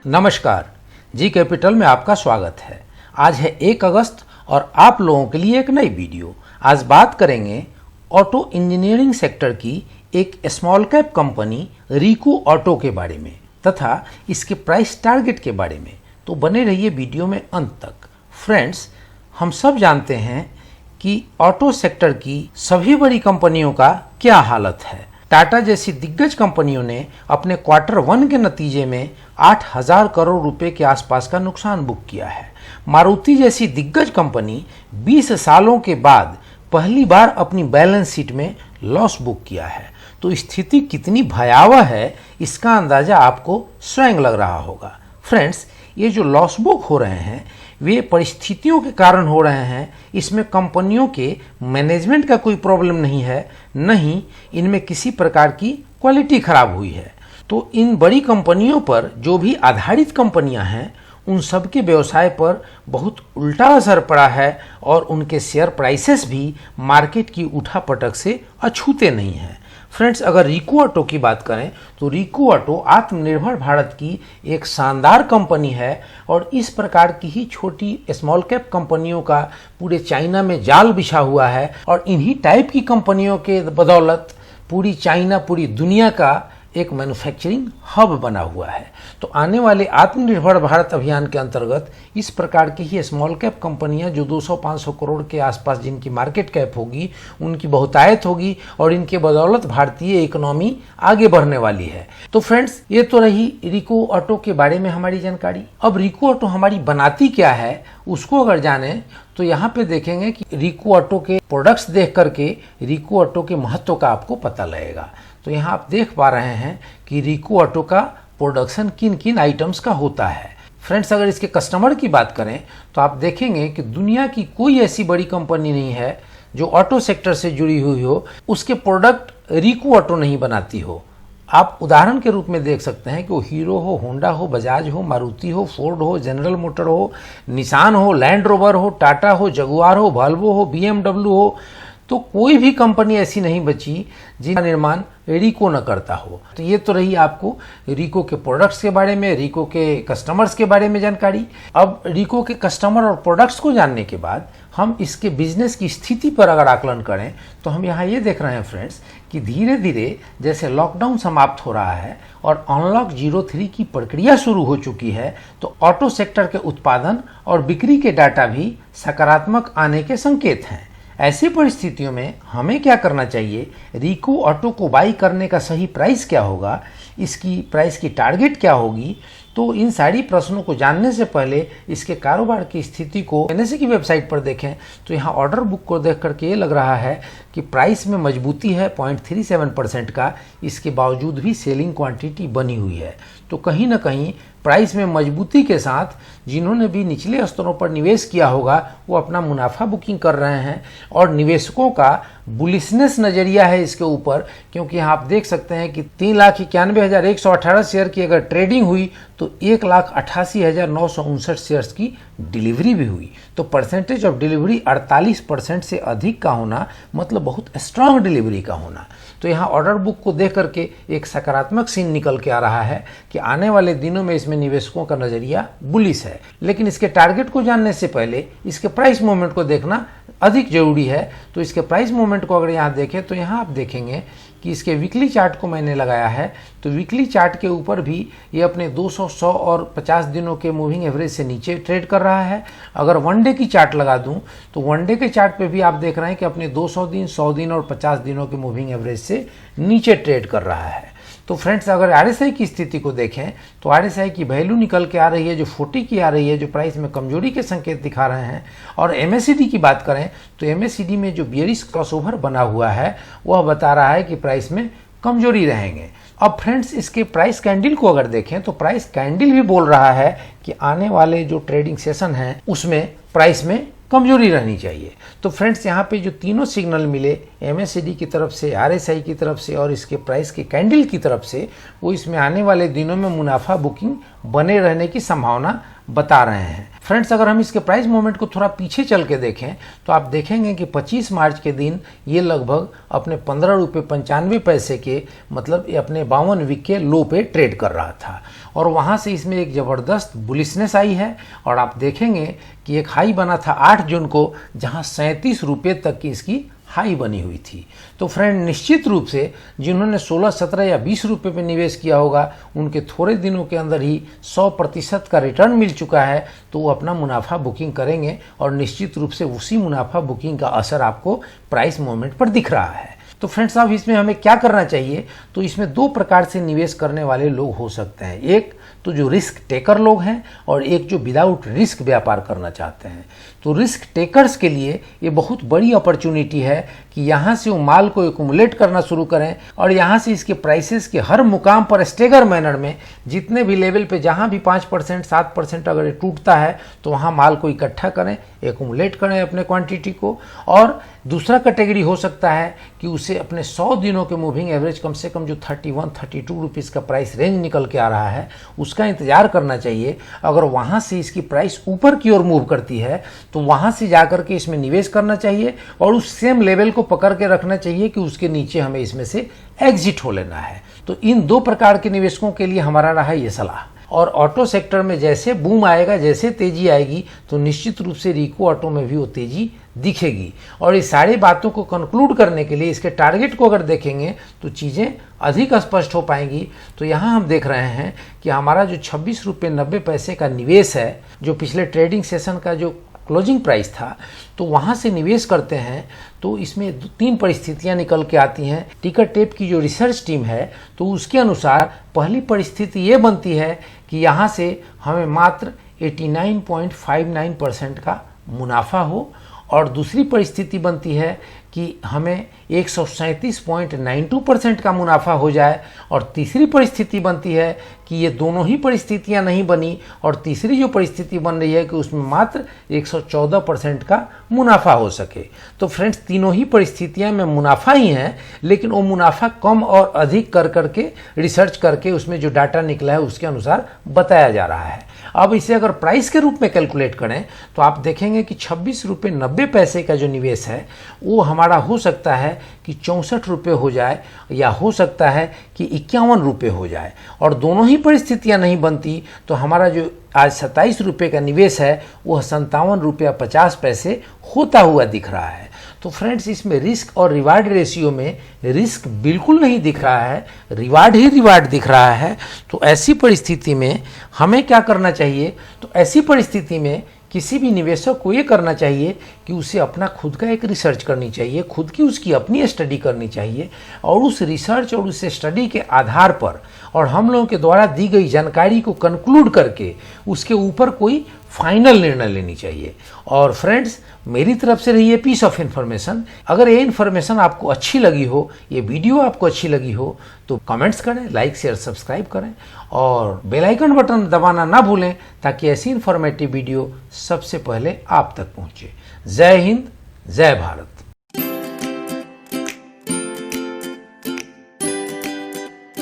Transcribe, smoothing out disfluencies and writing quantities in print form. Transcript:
नमस्कार, G capital में आपका स्वागत है। आज है 1 अगस्त और आप लोगों के लिए एक नई वीडियो। आज बात करेंगे ऑटो इंजीनियरिंग सेक्टर की एक स्मॉल कैप कंपनी रिको ऑटो के बारे में तथा इसके प्राइस टारगेट के बारे में। तो बने रहिए वीडियो में अंत तक। फ्रेंड्स, हम सब जानते हैं कि ऑटो सेक्टर की सभी बड़ी कंपनियों का क्या हालत है। टाटा जैसी दिग्गज कंपनियों ने अपने Q1 के नतीजे में 8,000 करोड़ रुपए के आसपास का नुकसान बुक किया है। मारुति जैसी दिग्गज कंपनी 20 सालों के बाद पहली बार अपनी बैलेंस शीट में लॉस बुक किया है। तो स्थिति कितनी भयावह है इसका अंदाजा आपको स्वयं लग रहा होगा। फ्रेंड्स, ये जो लॉस बुक हो रहे हैं वे परिस्थितियों के कारण हो रहे हैं। इसमें कंपनियों के मैनेजमेंट का कोई प्रॉब्लम नहीं है, नहीं इनमें किसी प्रकार की क्वालिटी खराब हुई है। तो इन बड़ी कंपनियों पर जो भी आधारित कंपनियां हैं उन सब के व्यवसाय पर बहुत उल्टा असर पड़ा है और उनके शेयर प्राइसेस भी मार्केट की उठापटक से अछूते नहीं हैं। फ्रेंड्स, अगर रिको ऑटो की बात करें तो रिको ऑटो आत्मनिर्भर भारत की एक शानदार कंपनी है और इस प्रकार की ही छोटी स्मॉल कैप कंपनियों का पूरे चाइना में जाल बिछा हुआ है और इन्हीं टाइप की कंपनियों के बदौलत पूरी चाइना, पूरी दुनिया का एक मैन्युफैक्चरिंग हब बना हुआ है। तो आने वाले आत्मनिर्भर भारत अभियान के अंतर्गत इस प्रकार की ही स्मॉल कैप कंपनियां जो 200-500 करोड़ के आसपास जिनकी मार्केट कैप होगी उनकी बहुतायत होगी और इनके बदौलत भारतीय इकोनॉमी आगे बढ़ने वाली है। तो फ्रेंड्स, ये तो रही रिको ऑटो के बारे में हमारी जानकारी। अब रिको ऑटो हमारी बनाती क्या है उसको अगर जाने तो यहाँ पे देखेंगे कि रिको ऑटो के प्रोडक्ट्स देख करके रिको ऑटो के महत्व का आपको पता लगेगा। तो यहाँ आप देख पा रहे हैं कि रिको ऑटो का प्रोडक्शन किन किन आइटम्स का होता है। फ्रेंड्स, अगर इसके कस्टमर की बात करें तो आप देखेंगे कि दुनिया की कोई ऐसी बड़ी कंपनी नहीं है जो ऑटो सेक्टर से जुड़ी हुई हो उसके प्रोडक्ट रिको ऑटो नहीं बनाती हो। आप उदाहरण के रूप में देख सकते हैं कि वो हीरो हो, होंडा हो, बजाज हो, मारुति हो, फोर्ड हो, जनरल मोटर हो, निसान हो, लैंड रोवर हो, टाटा हो, जगुआर हो, वॉल्वो हो, BMW हो, तो कोई भी कंपनी ऐसी नहीं बची जिनका निर्माण रिको न करता हो। तो ये तो रही आपको रिको के प्रोडक्ट्स के बारे में, रिको के कस्टमर्स के बारे में जानकारी। अब रिको के कस्टमर और प्रोडक्ट्स को जानने के बाद हम इसके बिजनेस की स्थिति पर अगर आकलन करें तो हम यहाँ ये देख रहे हैं फ्रेंड्स कि धीरे धीरे जैसे लॉकडाउन समाप्त हो रहा है और अनलॉक 03 की प्रक्रिया शुरू हो चुकी है तो ऑटो सेक्टर के उत्पादन और बिक्री के डाटा भी सकारात्मक आने के संकेत हैं। ऐसी परिस्थितियों में हमें क्या करना चाहिए, रिको ऑटो को बाई करने का सही प्राइस क्या होगा, इसकी प्राइस की टारगेट क्या होगी। तो इन सारी प्रश्नों को जानने से पहले इसके कारोबार की स्थिति को एनएसई की वेबसाइट पर देखें तो यहाँ ऑर्डर बुक को देख करके ये लग रहा है कि प्राइस में मजबूती है 0.37% का। इसके बावजूद भी सेलिंग क्वांटिटी बनी हुई है। तो कहीं ना कहीं प्राइस में मजबूती के साथ जिन्होंने भी निचले स्तरों पर निवेश किया होगा वो अपना मुनाफा बुकिंग कर रहे हैं और निवेशकों का बुलिशनेस नज़रिया है इसके ऊपर, क्योंकि यहाँ आप देख सकते हैं कि 3,91,118 शेयर की अगर ट्रेडिंग हुई तो 1,88,959 शेयर्स की डिलीवरी भी हुई। तो परसेंटेज ऑफ डिलीवरी 48% से अधिक का होना मतलब बहुत स्ट्रांग डिलीवरी का होना। तो यहाँ ऑर्डर बुक को देख करके एक सकारात्मक सीन निकल के आ रहा है कि आने वाले दिनों में इसमें निवेशकों का नज़रिया बुलिश है। लेकिन इसके टारगेट को जानने से पहले इसके प्राइस मूवमेंट को देखना अधिक जरूरी है। तो इसके प्राइस मूवमेंट को अगर यहाँ देखें तो यहाँ आप देखेंगे कि इसके वीकली चार्ट को मैंने लगाया है तो वीकली चार्ट के ऊपर भी ये अपने 200, 100 और 50 दिनों के मूविंग एवरेज से नीचे ट्रेड कर रहा है। अगर वन डे की चार्ट लगा दूं तो वन डे के चार्ट पे भी आप देख रहे हैं कि अपने 200 दिन, 100 दिन और 50 दिनों के मूविंग एवरेज से नीचे ट्रेड कर रहा है। तो फ्रेंड्स, अगर RSI की स्थिति को देखें तो RSI की वैल्यू निकल के आ रही है जो 40 की आ रही है, जो प्राइस में कमजोरी के संकेत दिखा रहे हैं। और MACD की बात करें तो MACD में जो बियरिश क्रॉसओवर बना हुआ है वह बता रहा है कि प्राइस में कमजोरी रहेंगे। अब फ्रेंड्स, इसके प्राइस कैंडल को अगर देखें तो प्राइस कैंडल भी बोल रहा है कि आने वाले जो ट्रेडिंग सेशन हैं उसमें प्राइस में कमजोरी रहनी चाहिए। तो फ्रेंड्स, यहाँ पे जो तीनों सिग्नल मिले MACD की तरफ से, RSI की तरफ से और इसके प्राइस के कैंडल की तरफ से, वो इसमें आने वाले दिनों में मुनाफा बुकिंग बने रहने की संभावना बता रहे हैं। फ्रेंड्स, अगर हम इसके प्राइस मूवमेंट को थोड़ा पीछे चल के देखें तो आप देखेंगे कि 25 मार्च के दिन ये लगभग अपने 15 रुपये 95 पैसे के, मतलब ये अपने 52 वीक के लो पे ट्रेड कर रहा था और वहाँ से इसमें एक ज़बरदस्त बुलिशनेस आई है और आप देखेंगे कि एक हाई बना था 8 जून को, जहाँ 37 रुपये तक की इसकी हाई बनी हुई थी। तो फ्रेंड, निश्चित रूप से जिन्होंने 16, 17 या 20 रुपये पे निवेश किया होगा उनके थोड़े दिनों के अंदर ही 100% का रिटर्न मिल चुका है, तो वो अपना मुनाफा बुकिंग करेंगे और निश्चित रूप से उसी मुनाफा बुकिंग का असर आपको प्राइस मूवमेंट पर दिख रहा है। तो फ्रेंड्स, अब इसमें हमें क्या करना चाहिए? तो इसमें दो प्रकार से निवेश करने वाले लोग हो सकते हैं। एक तो जो रिस्क टेकर लोग हैं और एक जो विदाउट रिस्क व्यापार करना चाहते हैं। तो रिस्क टेकर्स के लिए ये बहुत बड़ी अपॉर्चुनिटी है कि यहाँ से वो माल को एक्युमुलेट करना शुरू करें और यहाँ से इसके प्राइसेस के हर मुकाम पर स्टेगर मैनर में जितने भी लेवल पे जहाँ भी 5%, 7% अगर ये टूटता है तो वहाँ माल को इकट्ठा करें, एक्युमुलेट करें अपने क्वांटिटी को। और दूसरा कैटेगरी हो सकता है कि उसे अपने 100 दिनों के मूविंग एवरेज कम से कम जो 31, 32 रुपीज़ का प्राइस रेंज निकल के आ रहा है उसका इंतजार करना चाहिए। अगर वहाँ से इसकी प्राइस ऊपर की ओर मूव करती है तो वहाँ से जाकर के इसमें निवेश करना चाहिए और उस सेम लेवल को पकड़ के रखना चाहिए कि उसके नीचे हमें इसमें से एग्जिट हो लेना है। तो इन दो प्रकार के निवेशकों के लिए हमारा रहा ये सलाह। और ऑटो सेक्टर में जैसे बूम आएगा, जैसे तेजी आएगी, तो निश्चित रूप से रिको ऑटो में भी वो तेजी दिखेगी। और इस सारी बातों को कंक्लूड करने के लिए इसके टारगेट को अगर देखेंगे तो चीज़ें अधिक स्पष्ट हो पाएंगी। तो यहाँ हम देख रहे हैं कि हमारा जो 26 रुपये 90 पैसे का निवेश है, जो पिछले ट्रेडिंग सेशन का जो क्लोजिंग प्राइस था, तो वहाँ से निवेश करते हैं तो इसमें 3 परिस्थितियाँ निकल के आती हैं। टिकर टेप की जो रिसर्च टीम है तो उसके अनुसार पहली परिस्थिति ये बनती है कि यहाँ से हमें मात्र 89.59% का मुनाफा हो और दूसरी परिस्थिति बनती है कि हमें 137.92% का मुनाफा हो जाए और तीसरी परिस्थिति बनती है कि ये दोनों ही परिस्थितियां नहीं बनी और तीसरी जो परिस्थिति बन रही है कि उसमें मात्र 114% का मुनाफा हो सके। तो फ्रेंड्स, तीनों ही परिस्थितियां में मुनाफा ही है, लेकिन वो मुनाफा कम और अधिक कर करके रिसर्च करके उसमें जो डाटा निकला है उसके अनुसार बताया जा रहा है। अब इसे अगर प्राइस के रूप में कैलकुलेट करें तो आप देखेंगे कि 26 रुपये 90 पैसे का जो निवेश है वो हमारा हो सकता है कि 64 रुपये हो जाए या हो सकता है कि 51 रुपये हो जाए। और दोनों ही परिस्थितियां नहीं बनती तो हमारा जो आज 27 रुपये का निवेश है वह 57 रुपया 50 पैसे होता हुआ दिख रहा है। तो फ्रेंड्स, इसमें रिस्क और रिवार्ड रेशियो में रिस्क बिल्कुल नहीं दिख रहा है, रिवार्ड ही रिवार्ड दिख रहा है। तो ऐसी परिस्थिति में हमें क्या करना चाहिए? तो ऐसी परिस्थिति में किसी भी निवेशक को ये करना चाहिए कि उसे अपना खुद का एक रिसर्च करनी चाहिए, खुद की उसकी अपनी स्टडी करनी चाहिए और उस रिसर्च और उस स्टडी के आधार पर और हम लोगों के द्वारा दी गई जानकारी को कंक्लूड करके उसके ऊपर कोई फाइनल निर्णय लेनी चाहिए। और फ्रेंड्स, मेरी तरफ से रही है पीस ऑफ इन्फॉर्मेशन। अगर ये इन्फॉर्मेशन आपको अच्छी लगी हो, ये वीडियो आपको अच्छी लगी हो तो कमेंट्स करें, लाइक शेयर सब्सक्राइब करें और बेल आइकन बटन दबाना ना भूलें ताकि ऐसी इन्फॉर्मेटिव वीडियो सबसे पहले आप तक पहुंचे। जय हिंद, जय भारत।